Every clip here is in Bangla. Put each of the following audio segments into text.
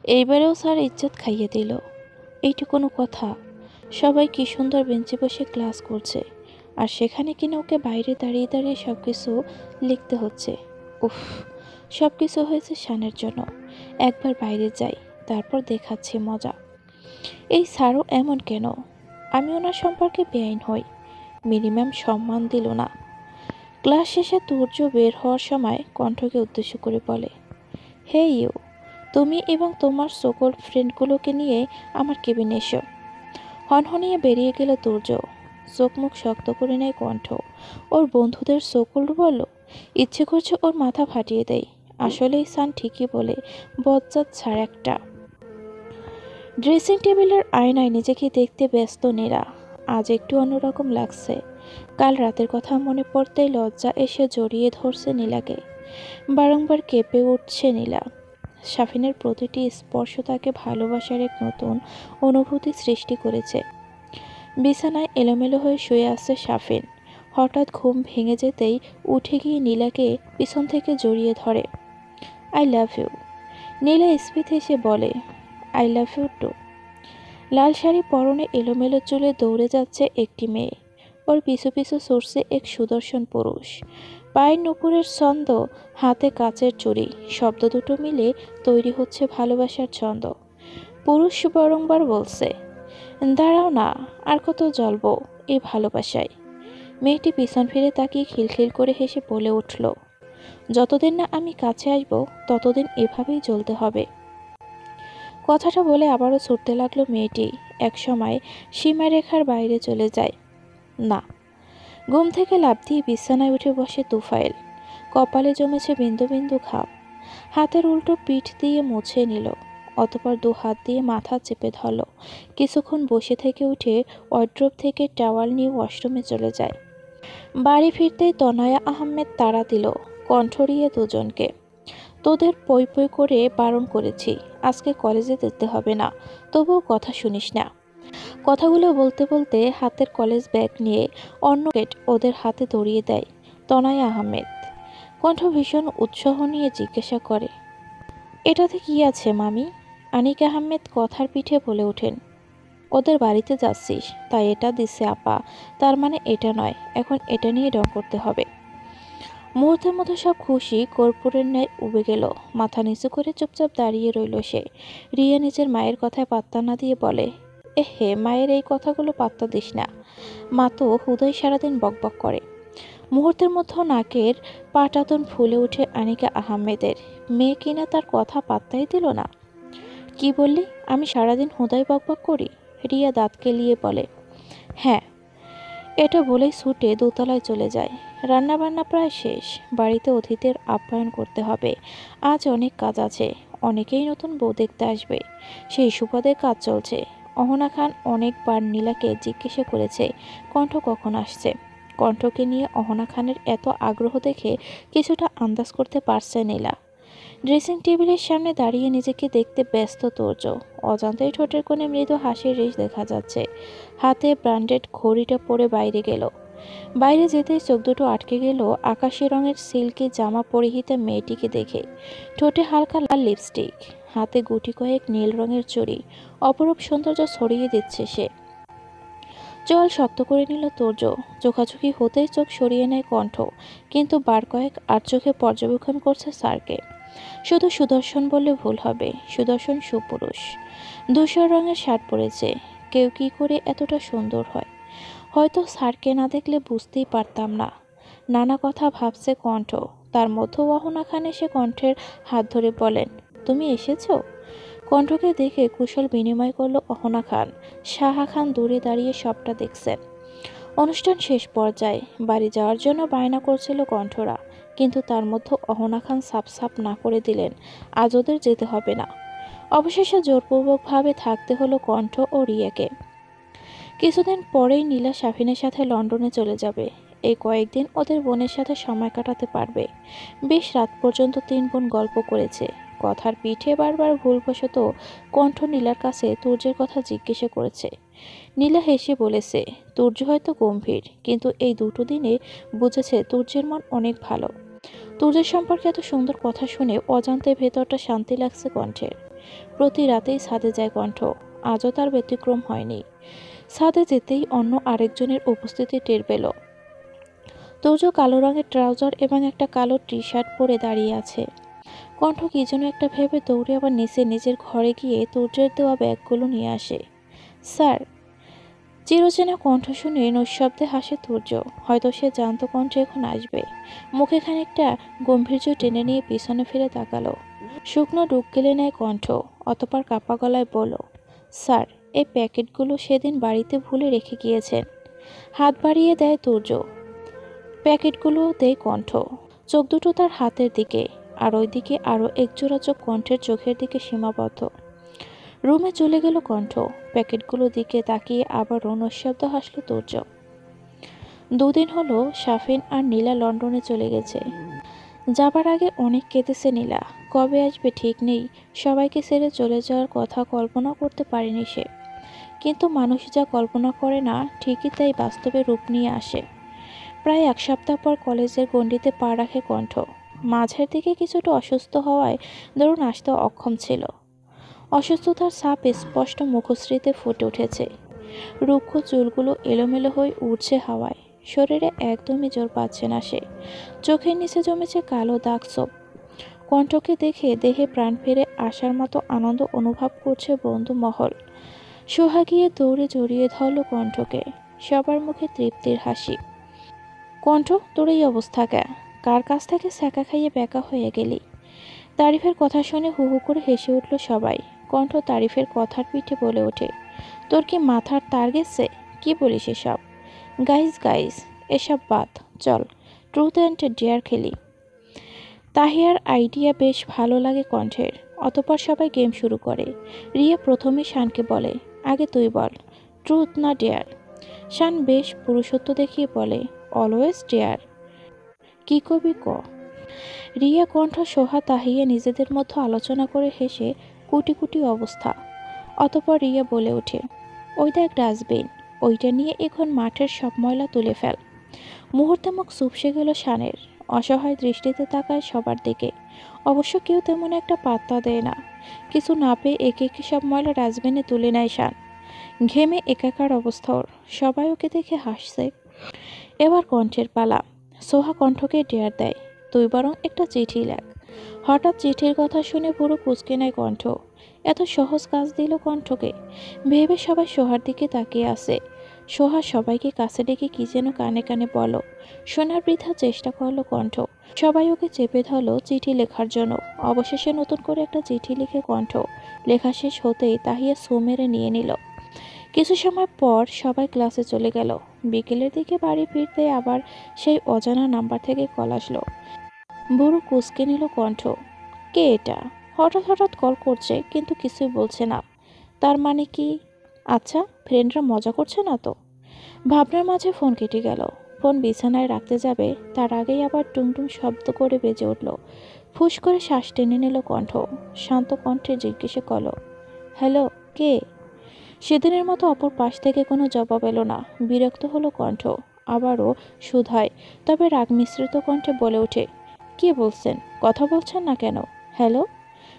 এইবারেও স্যার ইজ্জত খাইয়ে দিল। এইটা কোনো কথা? সবাই কি সুন্দর বেঞ্চে বসে ক্লাস করছে, আর সেখানে কিনা ওকে বাইরে দাঁড়িয়ে দাঁড়িয়ে সব কিছু লিখতে হচ্ছে। উফ, সব কিছু হয়েছে শানের জন্য। একবার বাইরে যাই, তারপর দেখাচ্ছি মজা। এই স্যারও এমন কেন? আমি ওনার সম্পর্কে বেআইন হই, মিনিমাম সম্মান দিল না। ক্লাস শেষে তুর্য বের হওয়ার সময় কণ্ঠকে উদ্দেশ্য করে বলে, হে ইউ, তুমি এবং তোমার সকল ফ্রেন্ডগুলোকে নিয়ে আমার কেবিনে এসো। হনহনিয়ে বেরিয়ে গেল তুর্য। চোখ মুখ শক্ত করে নেয় কণ্ঠ। ওর বন্ধুদের সকল বলল, ইচ্ছে করছে ওর মাথা ফাটিয়ে দেয়। আসলেই সান ঠিকই বলে, বজ্জাত ছাড় একটা। ড্রেসিং টেবিলের আয়নায় নিজেকে দেখতে ব্যস্ত নীরা। আজ একটু অন্যরকম লাগছে। কাল রাতের কথা মনে পড়তেই লজ্জা এসে জড়িয়ে ধরছে নীলাকে। বারংবার কেঁপে উঠছে নীলা। শাফিনের প্রতিটি স্পর্শ তাকে ভালোবাসার এক নতুন অনুভূতি সৃষ্টি করেছে। বিছানায় এলোমেলো হয়ে শুয়ে আছে শাফিন। হঠাৎ ঘুম ভেঙে যেতেই উঠে গিয়ে নীলাকে পিছন থেকে জড়িয়ে ধরে। I love you. নীলা স্মিত হেসে বলে, আই লাভ ইউ টু। লাল শাড়ি পরনে এলোমেলো চুলে দৌড়ে যাচ্ছে একটি মেয়ে। ওর পিছু পিছু সরছে এক সুদর্শন পুরুষ। পায়ের নুপুরের ছন্দ, হাতে কাচের চুড়ি, শব্দ দুটো মিলে তৈরি হচ্ছে ভালোবাসার ছন্দ। পুরুষ বারংবার বলছে, দাঁড়াও না, আর কত জ্বলবো এই ভালোবাসায়। মেয়েটি পিছন ফিরে তাকিয়ে খিলখিল করে হেসে বলে উঠল, যতদিন না আমি কাছে আসবো ততদিন এভাবেই জ্বলতে হবে। কথাটা বলে আবারও ছুটতে লাগলো মেয়েটি। একসময় সীমারেখার বাইরে চলে যায়। না। ঘুম থেকে লাফ দিয়ে বিছানায় উঠে বসে তুফাইল। কপালে জমেছে বিন্দু বিন্দু ঘাম। হাতের উল্টো পিঠ দিয়ে মুছে নিল। অতপর দু হাত দিয়ে মাথা চেপে ধরল। কিছুক্ষণ বসে থেকে উঠে ওয়ার্ড্রোব থেকে টাওয়াল নিয়ে ওয়াশরুমে চলে যায়। বাড়ি ফিরতেই তনয়া আহমেদ তাড়া দিল, কণ্ঠরিয়ে দুজনকে। তোদের পই পই করে বারণ করেছি, আজকে কলেজে যেতে হবে না, তবুও কথা শুনিস না। কথাগুলো বলতে বলতে হাতের কলেজ ব্যাগ নিয়ে অন্য গেট ওদের হাতে ধরিয়ে দেয় তনয়া আহমেদ। কণ্ঠ ভীষণ উৎসাহ নিয়ে জিজ্ঞাসা করে, এটাতে কি আছে মামি? আনিক আহমেদ কথার পিঠে বলে ওঠেন, ওদের বাড়িতে যাচ্ছিস তাই এটা দিছে আপা, তার মানে এটা নয়, এখন এটা নিয়ে রং করতে হবে। মুহূর্তের মতো সব খুশি কর্পূরের ন্যায় উবে গেল। মাথা নিচু করে চুপচাপ দাঁড়িয়ে রইল সে। রিয়া নিজের মায়ের কথায় পাত্তা না দিয়ে বলে, হে মায়ের এই কথাগুলো পাত্তা দিস না, মা তো হুদয় সারাদিন বকবক করে। মুহূর্তের মধ্যে নাকের পাটাতন ফুলে উঠে আনিকা আহমেদের। মেয়ে কিনা তার কথা পাত্তাই দিল না। কি বললি, আমি সারাদিন হুদয় বকবক করি? রিয়া দাঁত কেলিয়ে বলে, হ্যাঁ। এটা বলেই ছুটে দোতলায় চলে যায়। রান্নাবান্না প্রায় শেষ। বাড়িতে অতিথির আপ্যায়ন করতে হবে। আজ অনেক কাজ আছে। অনেকেই নতুন বউ দেখতে আসবে, সেই সুবাদে কাজ চলছে। অহনা খান অনেকবার নীলাকে জিজ্ঞাসা করেছে কণ্ঠ কখন আসছে। কণ্ঠকে নিয়ে অহনা খানের এত আগ্রহ দেখে কিছুটা আন্দাজ করতে পারছে নীলা। ড্রেসিং টেবিলের সামনে দাঁড়িয়ে নিজেকে দেখতে ব্যস্ত তুর্য। অজান্তেই ঠোঁটের কোণে মৃদু হাসির রেশ দেখা যাচ্ছে। হাতে ব্র্যান্ডেড ঘড়িটা পরে বাইরে গেল। বাইরে যেতেই চোখ দুটো আটকে গেল আকাশি রঙের সিল্কি জামা পরিহিতা মেয়েটিকে দেখে। ঠোঁটে হালকা লাল লিপস্টিক, হাতে গুটি কয়েক নীল রঙের চুড়ি, অপরূপ সৌন্দর্য ছড়িয়ে দিচ্ছে সে। চোয়াল শক্ত করে নিল তুর্য। চোখাচোখি হতেই চোখ সরিয়ে নেয় কণ্ঠ, কিন্তু বার কয়েক আর চোখে পর্যবেক্ষণ করছে স্যারকে। শুধু সুদর্শন বললে ভুল হবে, সুদর্শন সুপুরুষ। ধূসর রঙের শার্ট পরেছে। কেউ কি করে এতটা সুন্দর হয়? হয়তো স্যারকে না দেখলে বুঝতেই পারতাম না। নানা কথা ভাবছে কণ্ঠ। তার মধ্যে ওয়াহনা খান এসে কণ্ঠের হাত ধরে বলেন, তুমি এসেছো? কণ্ঠকে দেখে কুশল বিনিময় করলো অহনা খান। সাহা খান দূরে দাঁড়িয়ে সবটা দেখছেন। অনুষ্ঠান শেষ পর্যায়ে বাড়ি যাওয়ার জন্য বায়না করছিল কণ্ঠরা, কিন্তু তার মধ্যে অহনা খান সাপ সাপ না করে দিলেন, আজ ওদের যেতে হবে না। অবশেষে জোরপূর্বকভাবে থাকতে হলো কণ্ঠ ও রিয়াকে। কিছুদিন পরেই নীলা শাফিনের সাথে লন্ডনে চলে যাবে। এই কয়েকদিন ওদের বোনের সাথে সময় কাটাতে পারবে। বেশ রাত পর্যন্ত তিন বোন গল্প করেছে। কথার পিঠে বারবার ভুলবশত কণ্ঠ নীলার কাছে তুর্যের কথা জিজ্ঞাসা করেছে। নীলা হেসে বলেছে, তুর্য হয়তো গম্ভীর, কিন্তু এই দুটো দিনে বুঝেছে তুর্যের মন অনেক ভালো। তুর্যের সম্পর্কে এত সুন্দর কথা শুনে অজান্তে ভেতরটা শান্তি লাগছে কণ্ঠের। প্রতি রাতেই ছাদে যায় কণ্ঠ। আজও তার ব্যতিক্রম হয়নি। ছাদে যেতেই অন্য আরেকজনের উপস্থিতি টের পেল। তুর্য কালো রঙের ট্রাউজার এবং একটা কালো টি শার্ট পরে দাঁড়িয়ে আছে। কণ্ঠ কি যেন একটা ভেবে দৌড়ে আবার নিচে নিজের ঘরে গিয়ে তুর্যের দেওয়া ব্যাগগুলো নিয়ে আসে। স্যার। চিরচেনা কণ্ঠ শুনে নৈশব্দে হাসে তুর্য। হয়তো সে জানতো কণ্ঠ এখন আসবে। মুখে খানিকটা গম্ভীর্য টেনে নিয়ে পিছনে ফিরে তাকালো। শুকনো ডুব গেলে নেয় কণ্ঠ। অতপর কাপা গলায় বলল, স্যার, এই প্যাকেটগুলো সেদিন বাড়িতে ভুলে রেখে গিয়েছেন। হাত বাড়িয়ে দেয় তুর্য। প্যাকেটগুলো দেয় কণ্ঠ। চোখ দুটো তার হাতের দিকে, আর ওইদিকে আরও একজোড়া চোখ কণ্ঠের চোখের দিকে সীমাবদ্ধ। রুমে চলে গেল কণ্ঠ। প্যাকেটগুলো দিকে তাকিয়ে আবার নৈশব্দ হাসল তুর্য। দুদিন হলো শাফিন আর নীলা লন্ডনে চলে গেছে। যাবার আগে অনেক কেঁদেছে নীলা। কবে আসবে ঠিক নেই। সবাইকে ছেড়ে চলে যাওয়ার কথা কল্পনা করতে পারেনি সে। কিন্তু মানুষ যা কল্পনা করে না, ঠিকই তাই বাস্তবে রূপ নিয়ে আসে। প্রায় এক সপ্তাহ পর কলেজের গণ্ডিতে পা রাখে কণ্ঠ। মাঝের দিকে কিছুটা অসুস্থ হওয়ায় দরুন আসতে অক্ষম ছিল। অসুস্থতার ছাপ স্পষ্ট মুখশ্রীতে ফুটে উঠেছে। রুক্ষ চুলগুলো এলোমেলো হয়ে উড়ছে হাওয়ায়। শরীরে একদমই জোর পাচ্ছে না সে। চোখের নিচে জমেছে কালো দাগ ছোপ। কণ্ঠকে দেখে দেহে প্রাণ ফিরে আসার মতো আনন্দ অনুভব করছে বন্ধু মহল। সোহা গিয়ে দৌড়ে জড়িয়ে ধরল কণ্ঠকে। সবার মুখে তৃপ্তির হাসি। কণ্ঠ, তোর এই অবস্থা কে? কার কাছ থেকে ছ্যাঁকা খাইয়ে ব্যাকা হয়ে গেলি? তারিফের কথা শুনে হু হু করে হেসে উঠল সবাই। কণ্ঠ তারিফের কথার পিঠে বলে ওঠে, তোর কি মাথার তার গেছে? কি বলিস এসব? গাইস গাইস, এসব বাদ, চল ট্রুথ অ্যান্ড ডেয়ার খেলি। তাহিয়ার আইডিয়া বেশ ভালো লাগে কণ্ঠের। অতপর সবাই গেম শুরু করে। রিয়া প্রথমে শানকে বলে, আগে তুই বল, ট্রুথ না ডেয়ার? শান বেশ পুরুষত্ব দেখিয়ে বলে, অলওয়েজ ডেয়ার। কি কবি ক। রিয়া, কণ্ঠ, সোহা, তাহিয়া নিজেদের মধ্যে আলোচনা করে হেসে কুটি কুটি অবস্থা। অতপর রিয়া বলে ওঠে, ওই দেখ ডাস্টবিন, ওইটা নিয়ে এখন মাঠের সব ময়লা তুলে ফেল। মুহূর্তে মুখ চুপসে গেল শানের। অসহায় দৃষ্টিতে তাকায় সবার দিকে। অবশ্য কেউ তেমন একটা পাত্তা দেয় না। কিছু না পেয়ে একে একে সব ময়লা ডাস্টবিনে তুলে নেয় শান। ঘেমে একাকার অবস্থা ওর। সবাই ওকে দেখে হাসছে। এবার কণ্ঠের পালা। সোহা কণ্ঠকে ডেয়ার দেয়, তুই বরং একটা চিঠি লেখ। হঠাৎ চিঠির কথা শুনে পুরো কুঁচকে নেয় কণ্ঠ। এত সহজ কাজ দিল কণ্ঠকে। ভেবে সবাই সোহার দিকে তাকিয়ে আসে। সোহা সবাইকে কাছে ডেকে কি যেন কানে কানে বলো। শোনার বৃথা চেষ্টা করলো কণ্ঠ। সবাই ওকে চেপে ধরলো চিঠি লেখার জন্য। অবশেষে নতুন করে একটা চিঠি লিখে কণ্ঠ। লেখা শেষ হতেই তাহিয়া সু মেরে নিয়ে নিল। কিছু সময় পর সবাই ক্লাসে চলে গেল। বিকেলের দিকে বাড়ি ফিরতে আবার সেই অজানা নাম্বার থেকে কল আসলো। বুড়ো কুঁচকে নিল কণ্ঠ। কে এটা? হঠাৎ হঠাৎ কল করছে কিন্তু কিছুই বলছে না। তার মানে কি? আচ্ছা, ফ্রেন্ডরা মজা করছে না তো? ভাবনার মাঝে ফোন কেটে গেল। ফোন বিছানায় রাখতে যাবে তার আগেই আবার টুংটুং শব্দ করে বেজে উঠল। ফুস করে শ্বাস টেনে নিল কণ্ঠ। শান্ত কণ্ঠে জিজ্ঞেসে করল, হ্যালো, কে? সেদিনের মতো অপর পাশ থেকে কোনো জবাব এলো না। বিরক্ত হলো কণ্ঠ। আবারও শুধায়, তবে রাগ মিশ্রিত কণ্ঠে বলে ওঠে, কে বলছেন? কথা বলছেন না কেন? হ্যালো।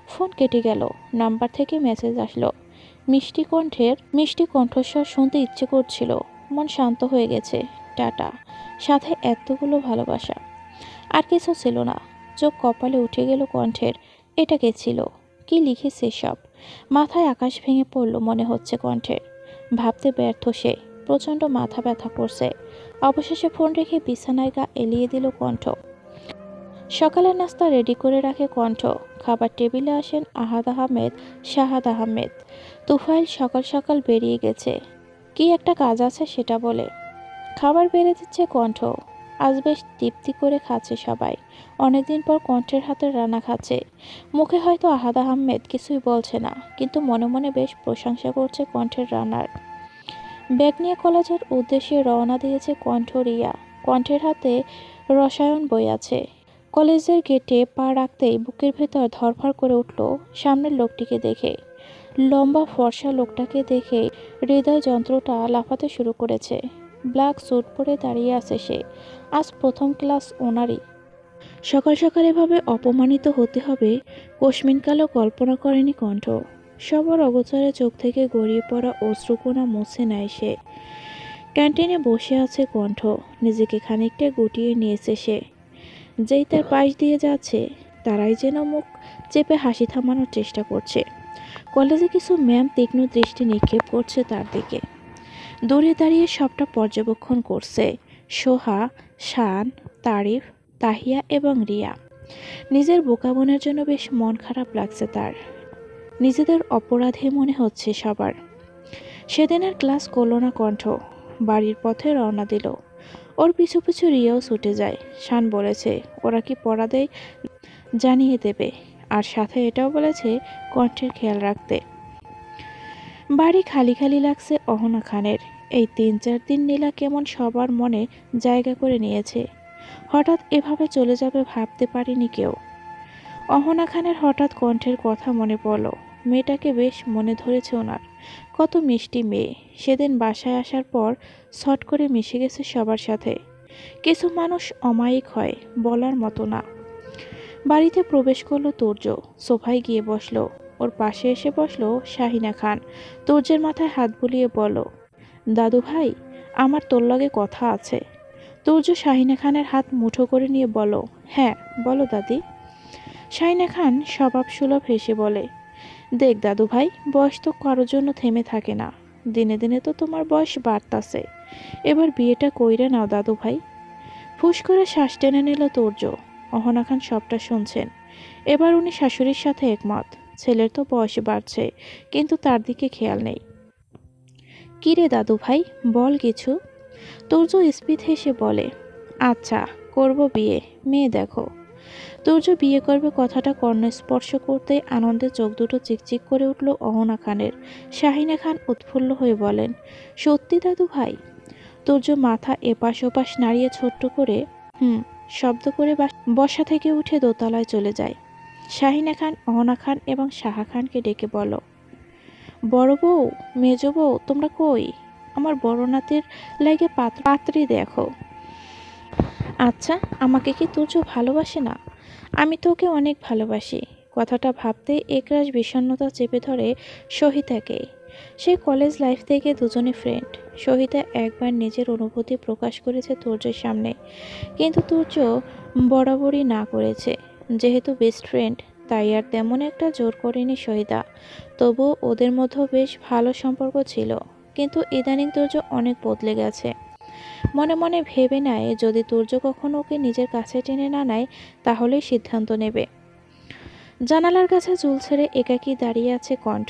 ফোন কেটে গেল। নাম্বার থেকে মেসেজ আসলো। মিষ্টি কণ্ঠস্বর শুনতে ইচ্ছে করছিল। মন শান্ত হয়ে গেছে। টাটা। সাথে এতগুলো ভালোবাসা। আর কিছু ছিল না। চোখ কপালে উঠে গেল কণ্ঠের। এটা কে ছিল? কি লিখেছে সব? মাথায় আকাশ ভেঙে পড়ল মনে হচ্ছে কণ্ঠের। ভাবতে ব্যর্থ সে। প্রচণ্ড মাথা ব্যথা করছে। অবশেষে ফোন রেখে বিছানায় গা এলিয়ে দিল কণ্ঠ। সকালের নাস্তা রেডি করে রাখে কণ্ঠ। খাবার টেবিলে আসেন আহাদ আহমেদ, শাহাদ আহমেদ। তুফাইল সকাল সকাল বেরিয়ে গেছে। কি একটা কাজ আছে সেটা বলে। খাবার বেড়ে দিচ্ছে কণ্ঠ। আজ বেশ তৃপ্তি করে খাচ্ছে সবাই। অনেকদিন পর কণ্ঠের হাতের রান্না খাচ্ছে। মুখে হয়তো আহাদ আহমেদ কিছুই বলছে না, কিন্তু মনে মনে বেশ প্রশংসা করছে কণ্ঠের রান্নার। ব্যাগ নিয়ে কলেজের উদ্দেশ্যে রওনা দিয়েছে কণ্ঠ। রিয়া কণ্ঠের হাতে রসায়ন বই আছে। কলেজের গেটে পা রাখতেই বুকের ভেতর ধরফর করে উঠল সামনের লোকটিকে দেখে। লম্বা ফর্সা লোকটাকে দেখে হৃদয় যন্ত্রটা লাফাতে শুরু করেছে। ব্ল্যাক স্যুট পরে দাঁড়িয়ে আছে সে। আজ প্রথম ক্লাস ওনারই। সকাল সকাল এভাবে অপমানিত হতে হবে কোশমিনকালও কল্পনা করেনি কণ্ঠ। সবার অগোচরে চোখ থেকে গড়িয়ে পড়া অশ্রুকণা মুছে নেয় সে। ক্যান্টিনে বসে আছে কণ্ঠ, নিজেকে খানিকটা গুটিয়ে নিয়েছে সে। যেই তার পাশ দিয়ে যাচ্ছে তারাই যেন মুখ চেপে হাসি থামানোর চেষ্টা করছে। কলেজে কিছু ম্যাম তীক্ষ্ণ দৃষ্টি নিক্ষেপ করছে তার দিকে। দূরে দাঁড়িয়ে সবটা পর্যবেক্ষণ করছে সোহা, শান, তারিফ, তাহিয়া এবং রিয়া। নিজের বোকা বোনের জন্য বেশ মন খারাপ লাগছে তার। নিজেদের অপরাধী মনে হচ্ছে সবার। সেদিন আর ক্লাস করলো না কণ্ঠ, বাড়ির পথে রওনা দিল। ওর পিছু পিছু রিয়াও ছুটে যায়। শান বলেছে ওরা কি পড়া দেয় জানিয়ে দেবে, আর সাথে এটাও বলেছে কণ্ঠের খেয়াল রাখতে। বাড়ি খালি খালি লাগছে অহনা খানের। এই ৩-৪ দিন নীলা কেমন সবার মনে জায়গা করে নিয়েছে। হঠাৎ এভাবে চলে যাবে ভাবতে পারেনি কেউ। অহনা খানের হঠাৎ কণ্ঠের কথা মনে পড়ল। মেয়েটাকে বেশ মনে ধরেছে ওনার। কত মিষ্টি মেয়ে। সেদিন বাসায় আসার পর ছট করে মিশে গেছে সবার সাথে। কিছু মানুষ অমায়িক হয়, বলার মতো না। বাড়িতে প্রবেশ করলো তুর্য। সোফায় গিয়ে বসলো। ওর পাশে এসে বসলো শাহিনা খান। তুর্যের মাথায় হাত বুলিয়ে বলল, দাদু ভাই, আমার তোর লগে কথা আছে। তুর্য শাহিনা খানের হাত মুঠো করে নিয়ে বলল, হ্যাঁ বলো দাদি। শাহিনা খান স্বভাব সুলভ হেসে বলে, দেখ দাদু ভাই, বয়স তো কারোর জন্য থেমে থাকে না। দিনে দিনে তো তোমার বয়স বাড়তাছে। এবার বিয়েটা কইরে নাও দাদু ভাই। ফুস করে শ্বাস টেনে নিল তুর্য। অহনা খান সবটা শুনছেন। এবার উনি শাশুড়ির সাথে একমত। ছেলের তো বয়স বাড়ছে, কিন্তু তার দিকে খেয়াল নেই। কিরে দাদু ভাই, বল কিছু। তুর্য স্পিত হেসে বলে, আচ্ছা করব বিয়ে, মেয়ে দেখো। তুর্য বিয়ে করবে কথাটা কর্ণস্পর্শ করতেই আনন্দে চোখ দুটো চিকচিক করে উঠল অহনা খানের। শাহিনা খান উৎফুল্ল হয়ে বলেন, সত্যি দাদু ভাই? তুর্য মাথা এপাশ ওপাশ নাড়িয়ে ছোট্ট করে হুম শব্দ করে বসা থেকে উঠে দোতলায় চলে যায়। শাহিনা খান, অহনা খান এবং সাহা খানকে ডেকে বলল, বড় বউ, মেজ বউ, তোমরা কই? আমার বড় নাতির লাগে পাত্রী দেখো। আচ্ছা, আমাকে কি তুর্য ভালোবাসে না? আমি তো ওকে অনেক ভালোবাসি। কথাটা ভাবতেই একরাশ বিষণ্ণতা চেপে ধরে সহিতাকে। সে কলেজ লাইফ থেকে দুজনে ফ্রেন্ড। সহিতা একবার নিজের অনুভূতি প্রকাশ করেছে তুর্যের সামনে, কিন্তু তুর্য বরাবরই না করেছে। যেহেতু বেস্ট ফ্রেন্ড, তাই আর তেমন একটা জোর করেনি সহিতা। তবুও ওদের মধ্যেও বেশ ভালো সম্পর্ক ছিল। কিন্তু ইদানিং তুর্য অনেক বদলে গেছে। মনে মনে ভেবে নেয় যদি তুর্য কখনো ওকে নিজের কাছে টেনে না নেয় তাহলেই সিদ্ধান্ত নেবে। জানালার কাছে চুল ছেড়ে একাকী দাঁড়িয়ে আছে কণ্ঠ।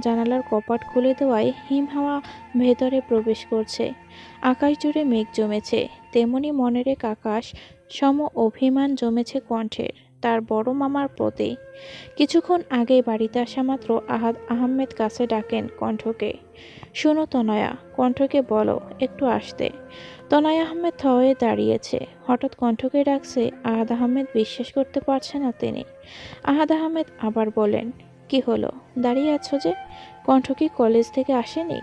জানালার কপাট খুলে দেওয়ায় হিম হাওয়া ভেতরে প্রবেশ করছে। আকাশ জুড়ে মেঘ জমেছে, তেমনি মনের এক আকাশ সম অভিমান জমেছে কণ্ঠের তার বড় মামার প্রতি। কিছুক্ষণ আগে বাড়িতে আসা মাত্র আহাদ আহমেদ কাছে ডাকেন কণ্ঠকে, শোনো তনয়া, কণ্ঠকে বলো একটু আসতে। তনয় আহমেদ থ হয়ে দাঁড়িয়েছে। হঠাৎ কণ্ঠকে ডাকছে আহাদ আহমেদ বিশ্বাস করতে পারছে না তিনি। আহাদ আহমেদ আবার বলেন, কি হলো, দাঁড়িয়ে আছো যে? কণ্ঠ কি কলেজ থেকে আসেনি?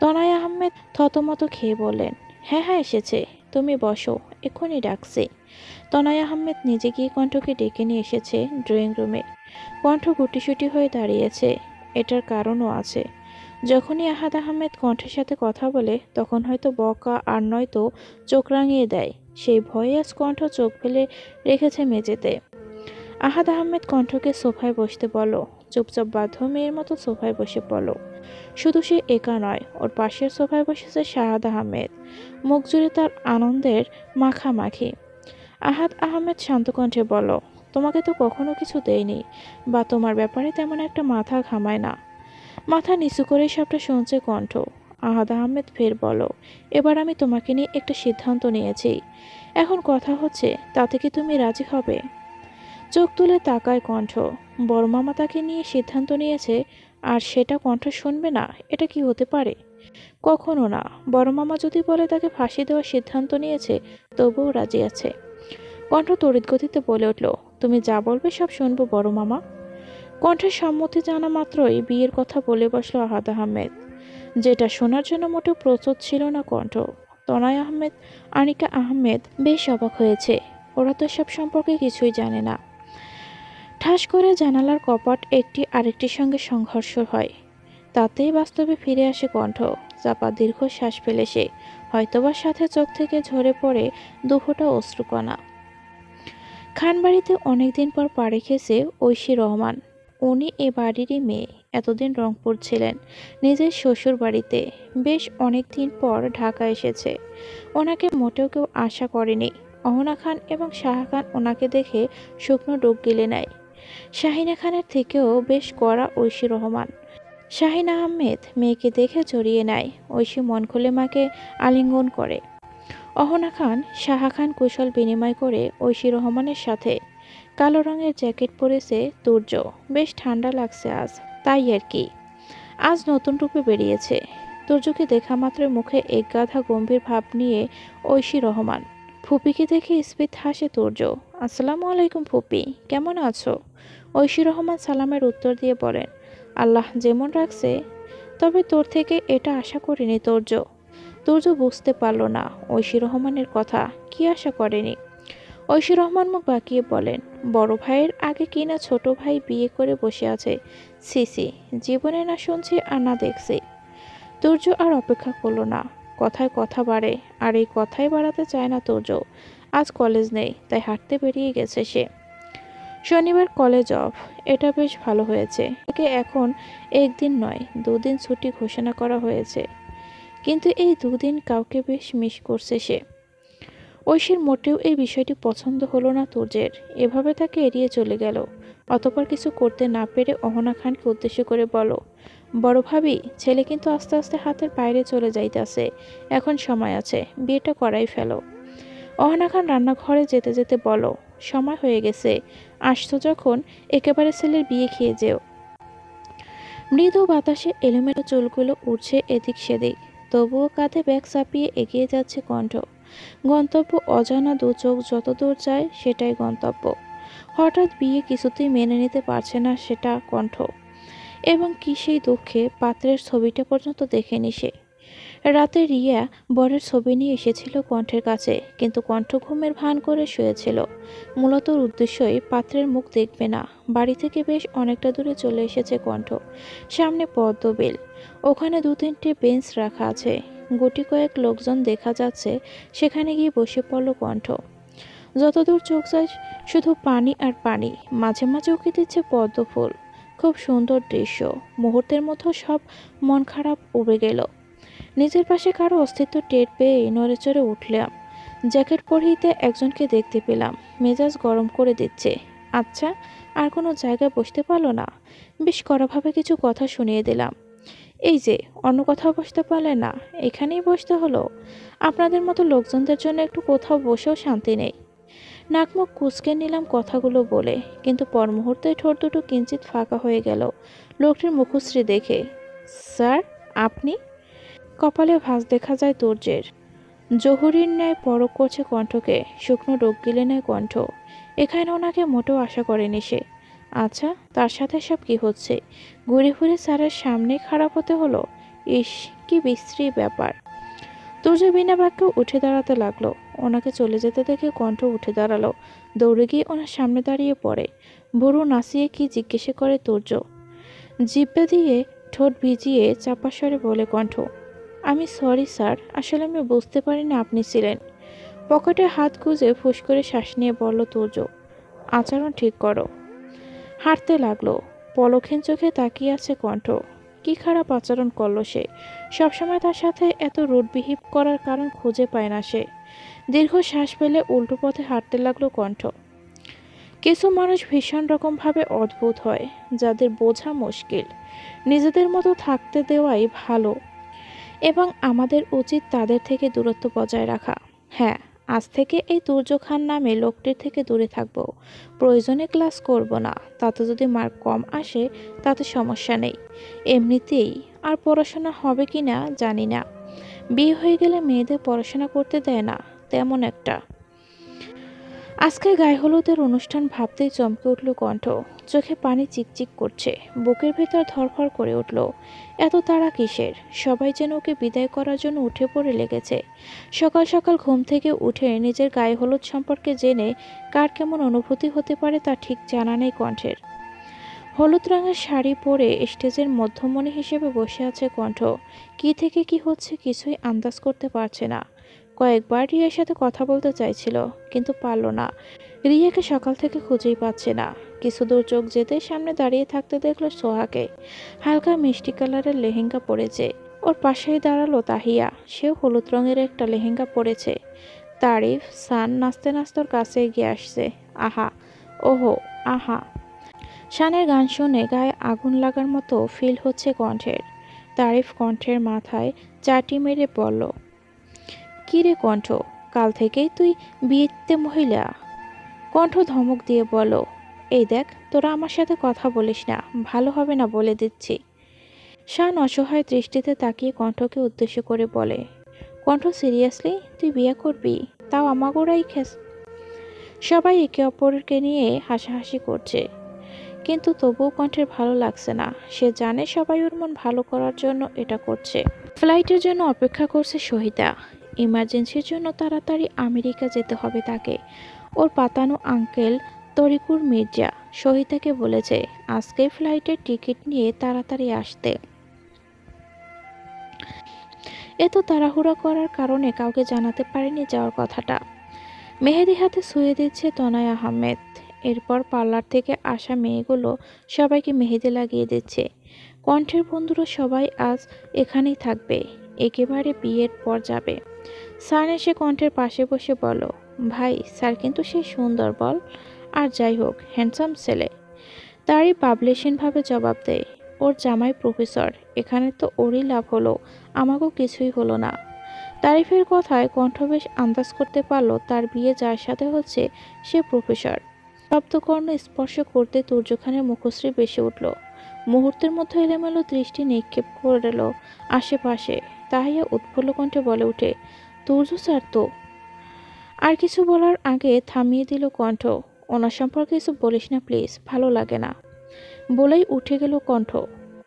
তনয় আহমেদ থতমত খেয়ে বললেন, হ্যাঁ হ্যাঁ এসেছে, তুমি বসো, এক্ষুনি ডাকছি। তনয় আহমেদ নিজে গিয়ে কণ্ঠকে ডেকে নিয়ে এসেছে ড্রয়িং রুমে। কণ্ঠ গুটিসুটি হয়ে দাঁড়িয়েছে। এটার কারণও আছে। যখনই আহাদ আহমেদ কণ্ঠের সাথে কথা বলে তখন হয়তো বকা আর নয়তো চোখ রাঙিয়ে দেয়। সেই ভয়ে আজ কণ্ঠ চোখ ফেলে রেখেছে মেঝেতে। আহাদ আহমেদ কণ্ঠকে সোফায় বসতে বলো, চুপচাপ বাধ্য মেয়ের মতো সোফায় বসে পড়ো। শুধু সে একা নয়, ওর পাশের সোফায় বসেছে শাহাদ আহমেদ। মুখ জুড়ে তার আনন্দের মাখামাখি। আহাদ আহমেদ শান্ত কণ্ঠে বলো, তোমাকে তো কখনো কিছু দেয়নি, বা তোমার ব্যাপারে তেমন একটা মাথা ঘামায় না। মাথা নিচু করে সবটা শুনছে কণ্ঠ। আহাদ আহমেদ ফের বলো, এবার আমি তোমাকে নিয়ে একটা সিদ্ধান্ত নিয়েছি। এখন কথা হচ্ছে তাতে কি তুমি রাজি হবে? চোখ তুলে তাকায় কণ্ঠ। বড় মামা তাকে নিয়ে সিদ্ধান্ত নিয়েছে আর সেটা কণ্ঠ শুনবে না? এটা কি হতে পারে? কখনো না। বড় মামা যদি বলে তাকে ফাঁসি দেওয়ার সিদ্ধান্ত নিয়েছে, তবুও রাজি আছে। কণ্ঠ তড়িৎ গতিতে বলে উঠল, তুমি যা বলবে সব শুনবো বড় মামা। কণ্ঠের সম্মতি জানা মাত্রই বিয়ের কথা বলে বসলো আহাদ আহমেদ, যেটা শোনার জন্য মোটেও প্রস্তুত ছিল না কণ্ঠ। তনয় আহমেদ, আনিকা আহমেদ বেশ অবাক হয়েছে। ওরা তো সব সম্পর্কে কিছুই জানে না। ঠাস করে জানালার কপাট একটি আরেকটির সঙ্গে সংঘর্ষ হয়। তাতেই বাস্তবে ফিরে আসে কণ্ঠ। চাপা দীর্ঘ শ্বাস ফেলে সে, হয়তোবা সাথে চোখ থেকে ঝরে পড়ে দুফোঁটা অশ্রুকণা। খানবাড়িতে অনেকদিন পর পা রেখেছে ঐশী রহমান। উনি এ বাড়িরই মেয়ে। এতদিন রংপুর ছিলেন, নিজের শ্বশুর বাড়িতে। বেশ অনেক দিন পর ঢাকা এসেছে। ওনাকে মোটেও কেউ আশা করেনি। অহনা খান এবং সাহা খান ওনাকে দেখে শুকনো ডুব গিলে নেয়। শাহিনা খানের থেকেও বেশ কড়া ঐশী রহমান। শাহিন আহমেদ মেয়েকে দেখে জড়িয়ে নেয়। ঐশী মন খুলে মাকে আলিঙ্গন করে। অহনা খান সাহা খান কুশল বিনিময় করে ঐশী রহমানের সাথে। কালো রঙের জ্যাকেট পরেছে তুর্য। বেশ ঠান্ডা লাগছে আজ, তাই আর কি। আজ নতুন রূপে বেরিয়েছে। তুর্যকে দেখা মাত্রই মুখে এক গাধা গম্ভীর ভাব নিয়ে ঐশী রহমান। ফুপিকে দেখে স্মিত হাসে তুর্য। আসসালামু আলাইকুম ফুপি, কেমন আছো? ঐশী রহমান সালামের উত্তর দিয়ে বলেন, আল্লাহ যেমন রাখছে। তবে তোর থেকে এটা আশা করিনি তুর্য। তুর্য বুঝতে পারল না ঐশী রহমানের কথা, কি আশা করেনি। ঐশী রহমান মুখ বাঁকিয়ে বলেন, বড় ভাইয়ের আগে কিনা ছোট ভাই বিয়ে করে বসে আছে। সিসি, জীবনে না শুনছি আর না দেখছি। তুর্য আর অপেক্ষা করলো না। কথায় কথা বাড়ে, আর এই কথাই বাড়াতে চায় না তুর্য। আজ কলেজ নেই, তাই হাঁটতে বেরিয়ে গেছে সে। শনিবার কলেজ অফ, এটা বেশ ভালো হয়েছে। তাকে এখন একদিন নয় 2 দিন ছুটি ঘোষণা করা হয়েছে। কিন্তু এই 2 দিন কাউকে বেশ মিস করছে সে। ঐশীর মোটেও এই বিষয়টি পছন্দ হলো না তুর্যের। এভাবে তাকে এড়িয়ে চলে গেল। অতঃপর কিছু করতে না পেরে অহনা খানকে উদ্দেশ্য করে বলো, বড় ভাবি, ছেলে কিন্তু আস্তে আস্তে হাতের বাইরে চলে যাইতেছে। এখন সময় আছে, বিয়েটা করাই ফেলো। অহনা খান রান্নাঘরে যেতে যেতে বলো, সময় হয়ে গেছে, আসছো যখন একেবারে ছেলের বিয়ে খেয়ে যেও। মৃদু বাতাসে এলোমেলো চুলগুলো উড়ছে এদিক সেদিক। তবুও কাঁধে ব্যাগ চাপিয়ে এগিয়ে যাচ্ছে কণ্ঠ। গন্তব্য অজানা, দু চোখ যতদূর যায় সেটাই গন্তব্য। হঠাৎ বিয়ে কিছুতেই মেনে নিতে পারছে না সেটা কণ্ঠ। এবং কি সেই দুঃখে পাত্রের ছবিটা পর্যন্ত দেখেনি সে। রাতে রিয়া বরের ছবি নিয়ে এসেছিল কণ্ঠের কাছে, কিন্তু কণ্ঠ ঘুমের ভান করে শুয়েছিল। মূলত ওর উদ্দেশ্যই পাত্রের মুখ দেখবে না। বাড়ি থেকে বেশ অনেকটা দূরে চলে এসেছে কণ্ঠ। সামনে পদ্মবেল, ওখানে 2-3টে বেঞ্চ রাখা আছে। গুটি কয়েক লোকজন দেখা যাচ্ছে। সেখানে গিয়ে বসে পড়ল কণ্ঠ। যতদূর চোখ যায় শুধু পানি আর পানি, মাঝে মাঝে উঁকি দিচ্ছে পদ্ম ফুল। খুব সুন্দর দৃশ্য। মুহূর্তের মতো সব মন খারাপ উবে গেল। নিজের পাশে কারো অস্তিত্ব টের পেয়ে নড়ে চড়ে উঠলাম। জ্যাকেট পরিহিতে একজনকে দেখতে পেলাম। মেজাজ গরম করে দিচ্ছে। আচ্ছা, আর কোনো জায়গায় বসতে পারলো না? বেশ কড়াভাবে কিছু কথা শুনিয়ে দিলাম। এই যে, অন্য কোথাও বসতে পারলে না, এখানেই বসতে হলো? আপনাদের মতো লোকজনদের জন্য একটু কোথাও বসেও শান্তি নেই। নাকমুখ কুঁচকে নিলাম কথাগুলো বলে, কিন্তু পর মুহূর্তে ঠোঁট দুটো কিঞ্চিত ফাঁকা হয়ে গেল লোকটির মুখশ্রী দেখে। স্যার, আপনি? কপালে ভাঁজ দেখা যায় তুর্যের। জহুরির ন্যায় পরক করছে কণ্ঠকে। শুকনো ডোক গিলে নেয় কণ্ঠ। এখানে ওনাকে মোটেও আশা করেনি সে। আচ্ছা, তার সাথে সব কি হচ্ছে? ঘুরে ঘুরে স্যারের সামনে খারাপ হতে হলো। ইস, কি বিশ্রী ব্যাপার। তুর্য বিনা বাক্যে উঠে দাঁড়াতে লাগলো। ওনাকে চলে যেতে দেখে কণ্ঠ উঠে দাঁড়ালো। দৌড়ে গিয়ে ওনার সামনে দাঁড়িয়ে পড়ে। ভুরু নাচিয়ে কি জিজ্ঞেসে করে তুর্য। জিব্বা দিয়ে ঠোঁট ভিজিয়ে চাপা স্বরে বলে কণ্ঠ, আমি সরি স্যার, আসলে আমি বুঝতে পারিনি আপনি ছিলেন। পকেটে হাত গুজে ফুস করে শ্বাস নিয়ে বলল তুর্য, আচরণ ঠিক করো। হাঁটতে লাগলো। পলক্ষীন চোখে তাকিয়ে আছে কণ্ঠ। কি খারাপ আচরণ করলো সে? সবসময় তার সাথে এত রুড বিহেভ করার কারণ খুঁজে পায় না সে। দীর্ঘ শ্বাস ফেলে উল্টো পথে হাঁটতে লাগলো কণ্ঠ। কিছু মানুষ ভীষণ রকমভাবে অদ্ভুত হয়, যাদের বোঝা মুশকিল। নিজেদের মতো থাকতে দেওয়াই ভালো, এবং আমাদের উচিত তাদের থেকে দূরত্ব বজায় রাখা। হ্যাঁ, আজ থেকে এই তুর্য খান নামে লোকটির থেকে দূরে থাকব। প্রয়োজনে ক্লাস করব না। তাতে যদি মার্ক কম আসে তাতে সমস্যা নেই, এমনিতেই। আর পড়াশোনা হবে কি না জানি না। বিয়ে হয়ে গেলে মেয়েদের পড়াশোনা করতে দেয় না তেমন একটা। আজকে গায়ে হলুদের অনুষ্ঠান ভাবতেই চমকে উঠল কণ্ঠ। চোখে পানি চিকচিক করছে, বুকের ভেতর ধড়ফড় করে উঠল। এত তাড়া কিসের? সবাই যেন ওকে বিদায় করার জন্য উঠে পড়ে লেগেছে। সকাল সকাল ঘুম থেকে উঠে নিজের গায়ে হলুদ সম্পর্কে জেনে কার কেমন অনুভূতি হতে পারে তা ঠিক জানা নেই কণ্ঠের। হলুদ রঙের শাড়ি পরে স্টেজের মধ্যমণি হিসেবে বসে আছে কণ্ঠ। কি থেকে কি হচ্ছে কিছুই আন্দাজ করতে পারছে না। কয়েকবার রিয়ার সাথে কথা বলতে চাইছিল, কিন্তু পারল না। রিয়াকে সকাল থেকে খুঁজেই পাচ্ছে না। কিছু দূর চোখ যেতে সামনে দাঁড়িয়ে থাকতে দেখলো সোহাকে। হালকা মিষ্টি কালারের লেহেঙ্গা পরেছে। ওর পাশেই দাঁড়ালো তাহিয়া, সেও হলুদ রঙের একটা লেহেঙ্গা পরেছে। তারিফ, সান নাচতে নাচতে ওর কাছে এগিয়ে আসছে। আহা, ওহো, আহা। শানের গান শুনে গায়ে আগুন লাগার মতো ফিল হচ্ছে কণ্ঠের। তারিফ কণ্ঠের মাথায় চাটি মেরে বলল, কি রে কণ্ঠ, কাল থেকেই তুই বিয়েতে মহিলা? কণ্ঠ ধমক দিয়ে বলল, এই দেখ, তোরা আমার সাথে কথা বলিস না, ভালো হবে না বলে দিচ্ছি। শান অসহায় দৃষ্টিতে তাকিয়ে কণ্ঠকে উদ্দেশ্য করে বলে, কণ্ঠ সিরিয়াসলি তুই বিয়ে করবি? তাও আমাগোড়াই খেস। সবাই একে অপরকে নিয়ে হাসাহাসি করছে, কিন্তু তবুও কণ্ঠের ভালো লাগছে না। সে জানে সবাই ওর মন ভালো করার জন্য এটা করছে। ফ্লাইটের জন্য অপেক্ষা করছে সহিতা। ইমার্জেন্সির জন্য তাড়াতাড়ি আমেরিকা যেতে হবে তাকে। ওর পাতানো আঙ্কেল তরিকুর মির্জা সহিতাকে বলেছে আজকেই ফ্লাইটের টিকিট নিয়ে তাড়াতাড়ি আসতে। এত তাড়াহুড়া করার কারণে কাউকে জানাতে পারেনি যাওয়ার কথাটা। মেহেদি হাতে ছুঁয়ে দিচ্ছে তনয় আহমেদ। এরপর পার্লার থেকে আসা মেয়েগুলো সবাইকে মেহেদি লাগিয়ে দিচ্ছে। কণ্ঠের বন্ধুরা সবাই আজ এখানেই থাকবে, একেবারে বিয়ের পর যাবে। স্যার এসে কণ্ঠের পাশে বসে বলল, ভাই স্যার কিন্তু সে সুন্দর বল, আর যাই হোক হ্যান্ডসাম ছেলে। তারই পাবলিশিনভাবে জবাব দেয়, ওর জামাই প্রফেসর, এখানে তো ওরই লাভ হলো, আমাকেও কিছুই হলো না। তারিফের কথায় কণ্ঠ বেশ আন্দাজ করতে পারল তার বিয়ে যার সাথে হচ্ছে সে প্রফেসর। শব্দকর্ণ স্পর্শ করতে তুর্যখানের মুখশ্রী বেশি উঠল। মুহূর্তের মধ্যে এলোমেলো দৃষ্টি নিক্ষেপ করল আশেপাশে। তাহিয়া উৎফুল্ল কণ্ঠে বলে উঠে, তুর্য স্যার তো। আর কিছু বলার আগে থামিয়ে দিল কণ্ঠ, ওনার সম্পর্কে কিছু বলিস না প্লিজ, ভালো লাগে না। বলেই উঠে গেল কণ্ঠ।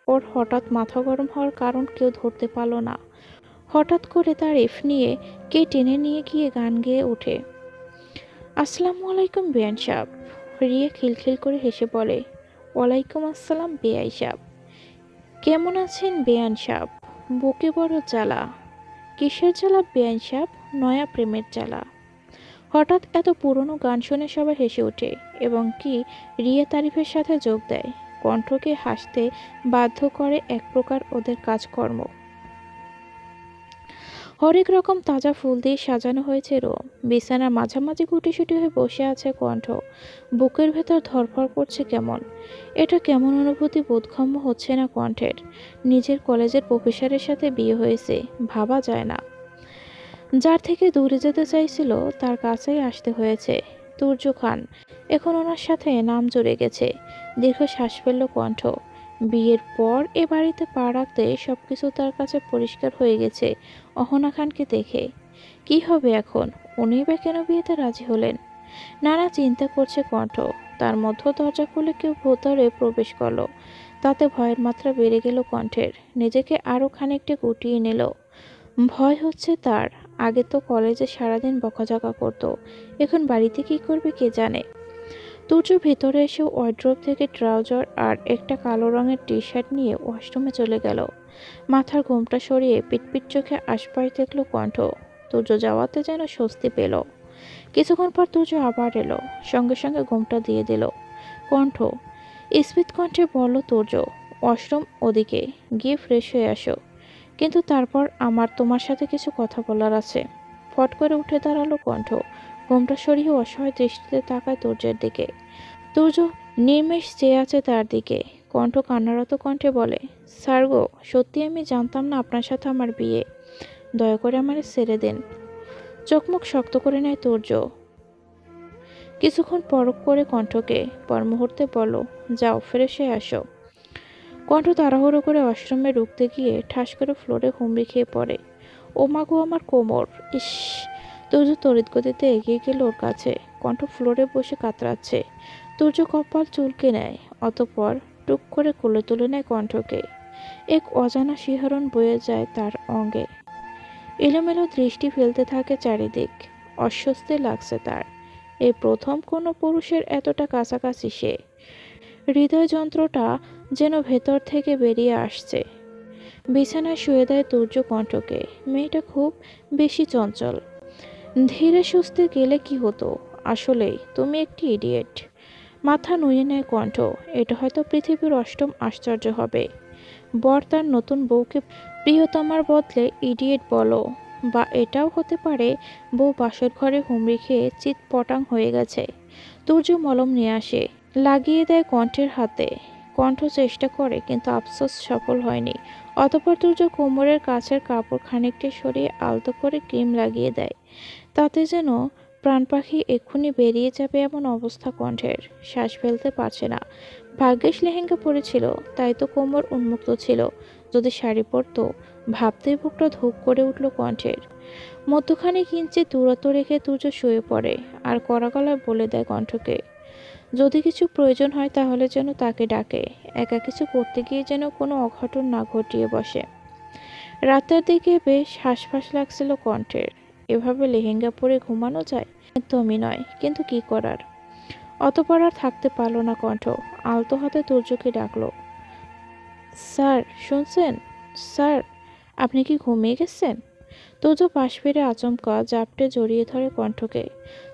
ওর হঠাৎ মাথা গরম হওয়ার কারণ কেউ ধরতে পারল না। হঠাৎ করে তারিফ নিয়ে কে টেনে নিয়ে গিয়ে গান গেয়ে ওঠে, আসসালামু আলাইকুম বেয়ান সাহেব। রিয়া খিলখিল করে হেসে বলে, ওয়ালাইকুম আসসালাম বেয়াই সাহেব। কেমন আছেন বেয়ান সাহেব? বুকে বড় জ্বালা। কিসের জ্বালা বেয়ান সাহেব? নয়া প্রেমের জ্বালা। হঠাৎ এত পুরনো গান শুনে সবাই হেসে ওঠে এবং কি রিয়া তারিফের সাথে যোগ দেয়। কণ্ঠকে হাসতে বাধ্য করে এক প্রকার ওদের কাজকর্ম। হরেক রকম তাজা ফুল দিয়ে সাজানো হয়েছে রুম। বিছানার মাঝামাঝি গুটিসুটি হয়ে বসে আছে কণ্ঠ। বুকের ভেতর ধরফর করছে কেমন। এটা কেমন অনুভূতি বোধগম্য হচ্ছে না কণ্ঠের। নিজের কলেজের প্রফেসরের সাথে বিয়ে হয়েছে, ভাবা যায় না। যার থেকে দূরে যেতে চাইছিল তার কাছেই আসতে হয়েছে। তুর্য খান এখন ওনার সাথে নাম জুড়ে গেছে। দীর্ঘ শ্বাস ফেলল কণ্ঠ। বিয়ের পর এ বাড়িতে পা রাখতে সবকিছু তার কাছে পরিষ্কার হয়ে গেছে অহনা খানকে দেখে। কি হবে এখন? উনিই বা কেন বিয়েতে রাজি হলেন? নানা চিন্তা করছে কণ্ঠ। তার মধ্য দরজা খুলে কেউ ভেতরে প্রবেশ করলো। তাতে ভয়ের মাত্রা বেড়ে গেল কণ্ঠের। নিজেকে আরো খানিকটা গুটিয়ে নিল। ভয় হচ্ছে তার। আগে তো কলেজে সারাদিন বকাঝকা করতো, এখন বাড়িতে কি করবে কে জানে। তুর্য ভেতরে এসে ওয়ার্ড্রোব থেকে ট্রাউজার আর একটা কালো রঙের টি শার্ট নিয়ে ওয়াশরুমে চলে গেল। মাথার ঘোমটা সরিয়ে পিটপিট চোখে আশপাশ দেখল কণ্ঠ। তুর্য যাওয়াতে যেন স্বস্তি পেল। কিছুক্ষণ পর তুর্য আবার এলো, সঙ্গে সঙ্গে ঘোমটা দিয়ে দিল। কণ্ঠ স্মিত কণ্ঠে বলল, তুর্য ওয়াশরুম ওদিকে, গিয়ে ফ্রেশ হয়ে আসো। কিন্তু তারপর আমার তোমার সাথে কিছু কথা বলার আছে। ফট করে উঠে দাঁড়ালো কণ্ঠ। ঘোমটা সরিয়ে অসহায় দৃষ্টিতে তাকায় তুর্যের দিকে। তুর্য নির্মেষ চেয়ে আছে তার দিকে। কণ্ঠ কান্নারত কণ্ঠে বলে, স্যার গো, সত্যি আমি জানতাম না আপনার সাথে আমার বিয়ে। দয়া করে আমার ছেড়ে দিন। চোখ মুখ শক্ত করে নেয় তুর্য। কিছুক্ষণ পরখ করে কণ্ঠকে, পর মুহূর্তে বলো, যাও ফ্রেশ হয়ে আসো। কণ্ঠ তাড়াহুড়ো করে ওয়াশরুমে ঢুকতে গিয়ে ঠাস করে ফ্লোরে হুমড়ি খেয়ে পড়ে। ও মা গো, আমার কোমর! ইস! তুর্য তড়িৎ গতিতে এগিয়ে গেল ওর কাছে। কণ্ঠ ফ্লোরে বসে কাতরাচ্ছে। তুর্য কপাল চুলকে নেয়, অতঃপর টুক করে কোলে তুলে নেয় কণ্ঠকে। এক অজানা শিহরণ বয়ে যায় তার অঙ্গে। এলোমেলো দৃষ্টি ফেলতে থাকে চারিদিক। অস্বস্তি লাগছে তার। এই প্রথম কোনো পুরুষের এতটা কাছাকাছি সে। হৃদয় যন্ত্রটা যেন ভেতর থেকে বেরিয়ে আসছে। বিছানায় শুয়ে দেয় তুর্য কণ্ঠকে। মেয়েটা খুব বেশি চঞ্চল। ধীরে সুস্থে গেলে কি হতো? আসলেই তুমি একটি ইডিয়েট। মাথা নুয়ে নেয় কণ্ঠ। এটা হয়তো পৃথিবীর অষ্টম আশ্চর্য হবে। বর তার নতুন বউকে প্রিয়তমার বদলে ইডিয়েট বলো, বা এটাও হতে পারে বউ বাসর ঘরে হুমড়ি খেয়ে চিৎপটাং হয়ে গেছে। তুর্য মলম নিয়ে আসে, লাগিয়ে দেয় কণ্ঠের হাতে। কণ্ঠ চেষ্টা করে কিন্তু আফসোস সফল হয়নি। অতঃপর তুর্য কোমরের কাছের কাপড় খানিকটা সরিয়ে আলতো করে ক্রিম লাগিয়ে দেয়। তাতে যেন প্রাণ পাখি এক্ষুনি বেরিয়ে যাবে এমন অবস্থা কণ্ঠের। শ্বাস ফেলতে পারছে না। ভাগ্যিস লেহেঙ্গা পরেছিল, তাই তো কোমর উন্মুক্ত ছিল। যদি শাড়ি পরতো, ভাবতেই বুকটা ধুপ করে উঠল কণ্ঠের। মধ্যখানে কিঞ্চিত দূরত্ব রেখে তুর্য শুয়ে পড়ে আর কড়া গলায় বলে দেয় কণ্ঠকে, যদি কিছু প্রয়োজন হয় তাহলে যেন তাকে ডাকে। একা কিছু করতে গিয়ে যেন কোনো অঘটন না ঘটিয়ে বসে। রাতের দিকে বেশ হাঁসফাঁস লাগছিল কণ্ঠের। এভাবে লেহেঙ্গা পরে ঘুমানো যায়? একদমই নয়, কিন্তু কি করার। অতপর আর থাকতে পারল না কণ্ঠ। আলতো হাতে তুর্যকে ডাকলো, স্যার শুনছেন? স্যার, আপনি কি ঘুমিয়ে গেছেন? তুর্য পাশ ফিরে আচমকা জাপটে জড়িয়ে ধরে কণ্ঠকে।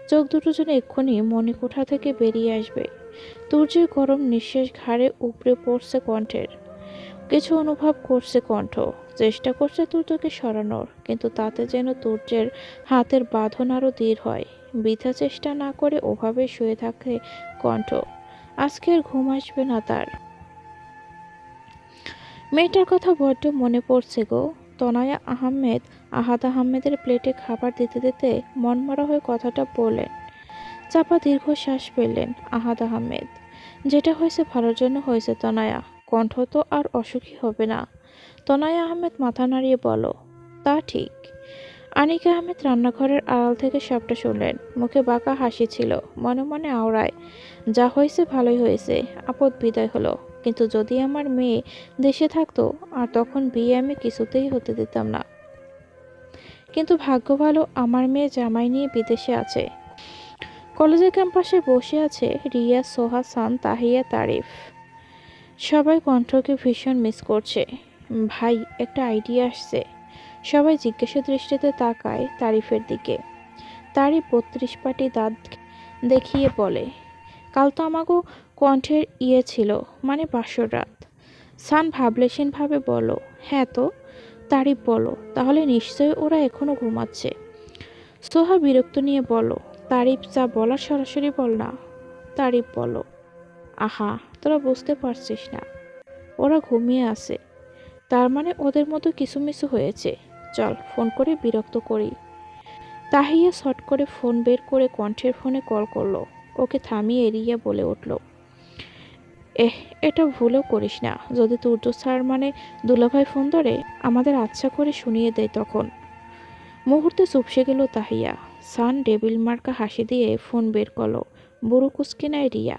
চোখ দুটো যেন এক্ষুনি মণিকোঠা থেকে বেরিয়ে আসবে। তুর্যের গরম নিঃশ্বাস ঘাড়ে উপড়ে পড়ছে কণ্ঠের। কিছু অনুভব করছে কণ্ঠ। চেষ্টা করছে তুর্যকে সরানোর, কিন্তু তাতে যেন তুর্যের হাতের বাঁধন আরও দৃঢ় হয়। বৃথা চেষ্টা না করে ওভাবে শুয়ে থাকে কণ্ঠ। আজকে আর ঘুম আসবে না তার। মেয়েটার কথা বড্ড মনে পড়ছে গো। তনয়া আহমেদ আহাদ আহমেদের প্লেটে খাবার দিতে দিতে মনমরা হয়ে কথাটা বললেন। চাপা দীর্ঘশ্বাস ফেললেন আহাদ আহমেদ। যেটা হয়েছে ভালোর জন্য হয়েছে তনয়া। কণ্ঠ তো আর অসুখী হবে না। তনয়া আহমেদ মাথা নাড়িয়ে বলো, তা ঠিক। আনিকা আহমেদ রান্নাঘরের আড়াল থেকে সবটা শুনলেন। মুখে বাঁকা হাসি ছিল, মনে মনে আওড়ায়, যা হয়েছে ভালোই হয়েছে, আপদ বিদায় হলো। কিন্তু যদি আমার মেয়ে দেশে থাকতো, আর তখন বিয়ে আমি কিছুতেই হতে দিতাম না। কিন্তু ভাগ্য ভালো, আমার মেয়ে জামাই নিয়ে বিদেশে আছে। কলেজের ক্যাম্পাসে বসে আছে রিয়া, সোহা, সান, তাহিয়া, তারিফ। সবাই কণ্ঠকে ভীষণ মিস করছে। ভাই, একটা আইডিয়া আসছে। সবাই জিজ্ঞাসা দৃষ্টিতে তাকায় তারিফের দিকে। তারিফ 32 পাটি দাঁত দেখিয়ে বলে, কাল তো আমাগো কণ্ঠের ইয়ে ছিল, মানে বাসর রাত। সান ভাবলেশীনভাবে বলো, হ্যাঁ তো। তারিফ বলো, তাহলে নিশ্চয়ই ওরা এখনো ঘুমাচ্ছে। সোহা বিরক্ত নিয়ে বলো, তারিফ যা বলার সরাসরি বল না। তারিফ বলো, আহা, তোরা বুঝতে পারছিস না, ওরা ঘুমিয়ে আছে। তার মানে ওদের মতো কিসুমিসু হয়েছে। চল ফোন করে বিরক্ত করি। তাহিয়া শট করে ফোন বের করে কণ্ঠের ফোনে কল করলো। ওকে থামিয়ে রিয়া বলে উঠল, এটা ভুলেও করিস না। যদি তুর্য স্যার মানে দুলাভাই ফোন ধরে, আমাদের আচ্ছা করে শুনিয়ে দেয় তখন। মুহূর্তে চুপসে গেল তাহিয়া। সান ডেবিল মার্কা হাসি দিয়ে ফোন বের করলো। বুড়ো কুচকে নেয় রিয়া।